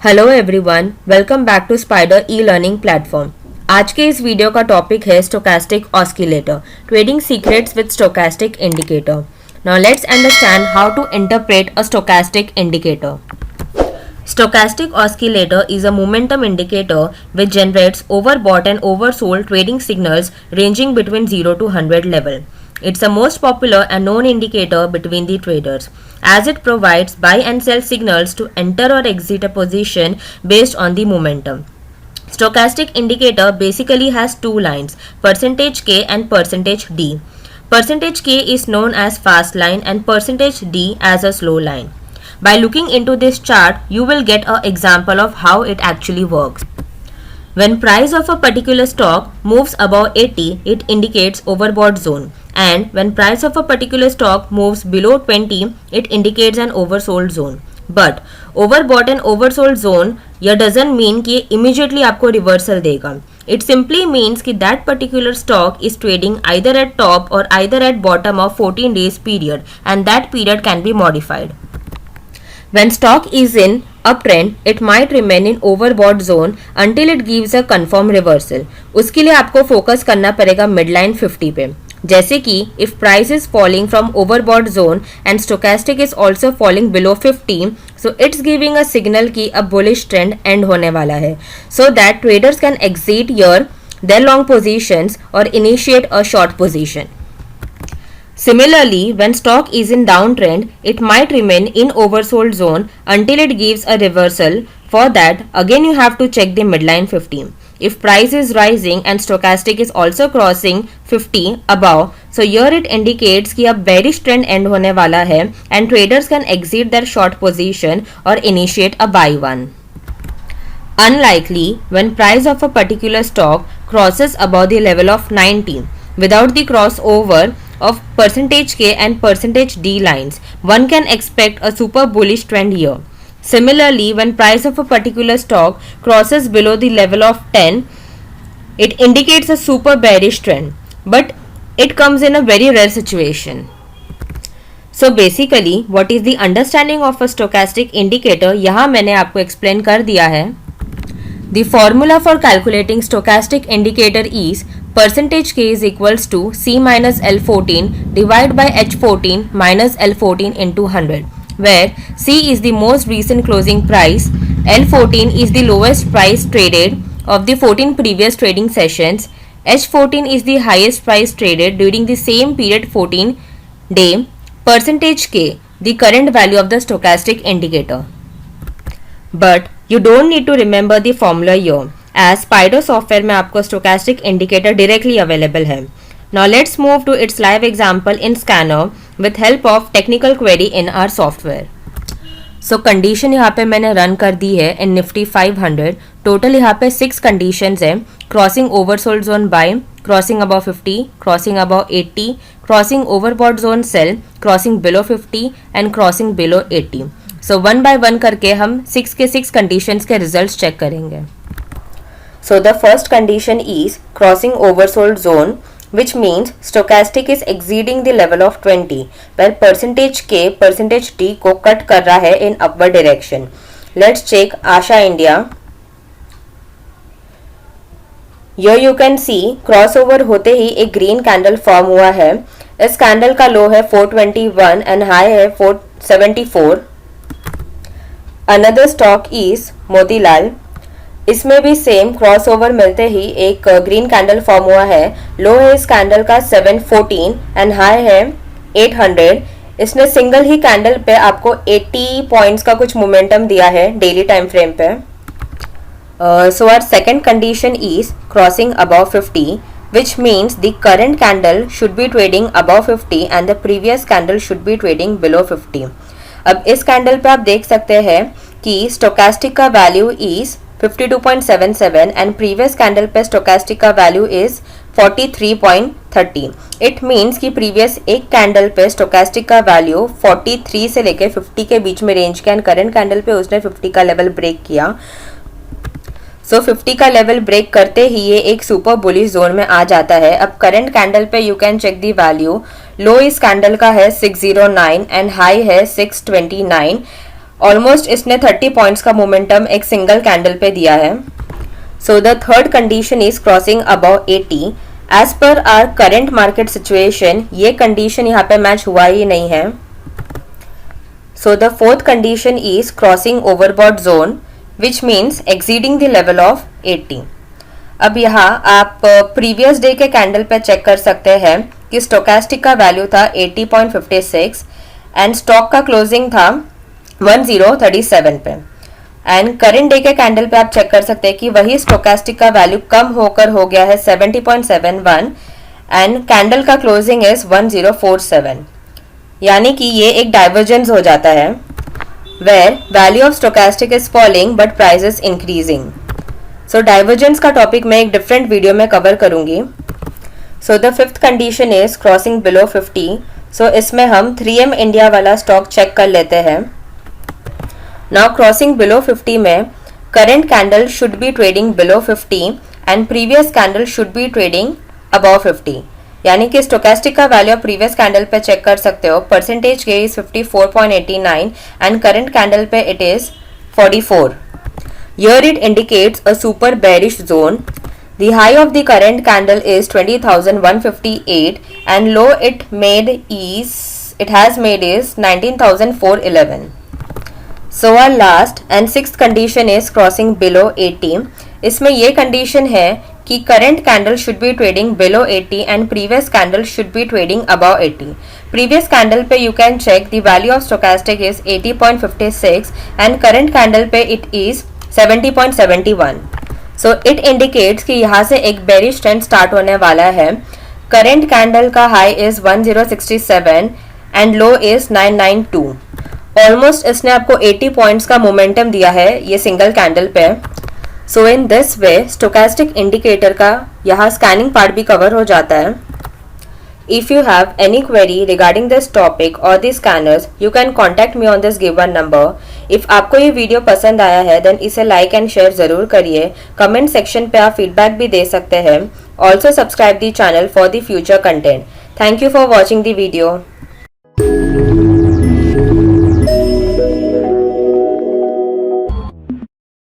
Hello everyone, welcome back to Spider E learning platform. आज के इस वीडियो का टॉपिक है stochastic oscillator, trading secrets with stochastic indicator. Now let's understand how to interpret a stochastic indicator. Stochastic oscillator is a momentum indicator which generates overbought and oversold trading signals ranging between 0 to 100 level. It's the most popular and known indicator between the traders, as it provides buy and sell signals to enter or exit a position based on the momentum. Stochastic indicator basically has two lines, percentage K and percentage D. Percentage K is known as fast line and percentage D as a slow line. By looking into this chart, you will get an example of how it actually works. When price of a particular stock moves above 80, it indicates overbought zone. And when price of a particular stock moves below 20, it indicates an oversold zone. But overbought and oversold zone यह doesn't mean कि immediately आपको reversal देगा. It simply means कि that particular stock is trading either at top or either at bottom of 14 days period, and that period can be modified. When stock is in uptrend, it might remain in overbought zone until it gives a confirm reversal. उसके लिए आपको focus करना पड़ेगा midline 50 पे. जैसे कि if price is falling from overbought zone and stochastic is also falling below 50, so it's giving a signal कि अब bullish trend end होने वाला है, so that traders can exit here their long positions or initiate a short position. Similarly, when stock is in downtrend, it might remain in oversold zone until it gives a reversal. For that, again you have to check the midline 50. If price is rising and stochastic is also crossing 50 above, so here it indicates कि अब bearish trend end होने वाला है and traders can exit their short position or initiate a buy one. Unlikely, when price of a particular stock crosses above the level of 90 without the crossover of percentage K and percentage D lines, one can expect a super bullish trend here. Similarly, when price of a particular stock crosses below the level of 10, it indicates a super bearish trend, but it comes in a very rare situation. So basically, what is the understanding of a stochastic indicator? यहाँ मैंने आपको explain कर दिया है. The formula for calculating stochastic indicator is percentage K is equals to C minus L14 divided by H14 minus L14 into 100, where C is the most recent closing price, L14 is the lowest price traded of the 14 previous trading sessions, H14 is the highest price traded during the same period 14 day, percentage K the current value of the stochastic indicator. But you don't need to remember the formula here, as Spider software में आपको stochastic indicator directly available है. Now let's move to its live example in Scanner with help of technical query in our software. So condition यहाँ पे मैंने run कर दी है in Nifty 500. Total यहाँ पे 6 conditions है. Crossing oversold zone buy, crossing above 50, crossing above 80, crossing overbought zone sell, crossing below 50 and crossing below 80. So one by one करके हम 6 के 6 conditions के results check करेंगे. So the first condition is crossing oversold zone, which means stochastic is exceeding the level of 20, where percentage K percentage D को cut कर रहा है in upward direction. Let's check Asha India. Here you can see crossover होते ही एक green candle form हुआ है. इस candle का low है 421 and high है 474. Another stock is Motilal. इसमें भी सेम क्रॉसओवर मिलते ही एक ग्रीन कैंडल फॉर्म हुआ है. लो है इस कैंडल का 714 एंड हाई है 800. इसने सिंगल ही कैंडल पे आपको 80 पॉइंट्स का कुछ मोमेंटम दिया है डेली टाइम फ्रेम पे. So our second condition is crossing above 50, which means the current candle should be trading above 50 and the previous candle should be trading below 50. अब इस candle पे आप देख सकते हैं कि स्टोकास्टिक का value is 52.77 and previous candle पे स्टोकास्टिक का वैल्यू इज 43.30. इट मीन्स कि प्रीवियस एक कैंडल पे स्टोकास्टिक का वैल्यू 43 से लेके 50 के बीच में रेंज किया एंड करंट कैंडल पे उसने 50 का लेवल ब्रेक किया. सो 50 का लेवल ब्रेक करते ही ये एक सुपर बुलिश जोन में आ जाता है. अब करंट कैंडल पे you can check the value. लो इस कैंडल का है 609 एंड हाई है 629. ऑलमोस्ट इसने 30 पॉइंट्स का मोमेंटम एक सिंगल कैंडल पे दिया है. So the third condition is crossing above 80. As per our current market situation ये कंडीशन यहाँ पे मैच हुआ ही नहीं है. So the fourth condition is crossing overbought zone which means exceeding the level of 80. अब यहाँ आप प्रीवियस डे के कैंडल पे चेक कर सकते हैं कि स्टोकेस्टिक का वैल्यू था 80.56 एंड स्टॉक का क्लोजिंग था 1037 पे. एंड करेंट डे के कैंडल पे आप चेक कर सकते हैं कि वही स्टोकेस्टिक का वैल्यू कम होकर हो गया है 70.71 एंड कैंडल का क्लोजिंग इज 1047. यानी कि ये एक डाइवर्जेंस हो जाता है where value of stochastic is falling but price is increasing. So divergence का टॉपिक मैं एक डिफरेंट वीडियो में कवर करूंगी. So the fifth condition is crossing below 50. So इसमें हम 3M इंडिया वाला स्टॉक चेक कर लेते हैं. नाउ क्रॉसिंग बिलो 50 में current candle should be trading below 50 and previous candle should be trading above 50. यानी कि स्टोकेस्टिक का वैल्यू आप प्रीवियस कैंडल पे चेक कर सकते हो. परसेंटेज के इज 54.89 एंड करंट कैंडल पे it is 44. Here it indicates a super bearish zone. The high of the current candle is 20,158 and low it has made is 19,411. So our last and sixth condition is crossing below 80. इसमें ये condition है कि current candle should be trading below 80 and previous candle should be trading above 80. Previous candle पे you can check the value of stochastic is 80.56 and current candle पे it is 70.71. So it indicates कि यहाँ से एक bearish trend start होने वाला है. Current candle का high is 1067 and low is 992. Almost इसने आपको 80 पॉइंट्स का मोमेंटम दिया है ये सिंगल कैंडल पे. So in this way stochastic indicator का यहाँ स्कैनिंग पार्ट भी कवर हो जाता है. If you have any query regarding this topic or the scanners, you can contact me on this given number. If आपको ये video पसंद आया है then इसे लाइक एंड शेयर ज़रूर करिए. कमेंट सेक्शन पे आप फीडबैक भी दे सकते हैं. Also subscribe the channel for the future content. Thank you for watching the video.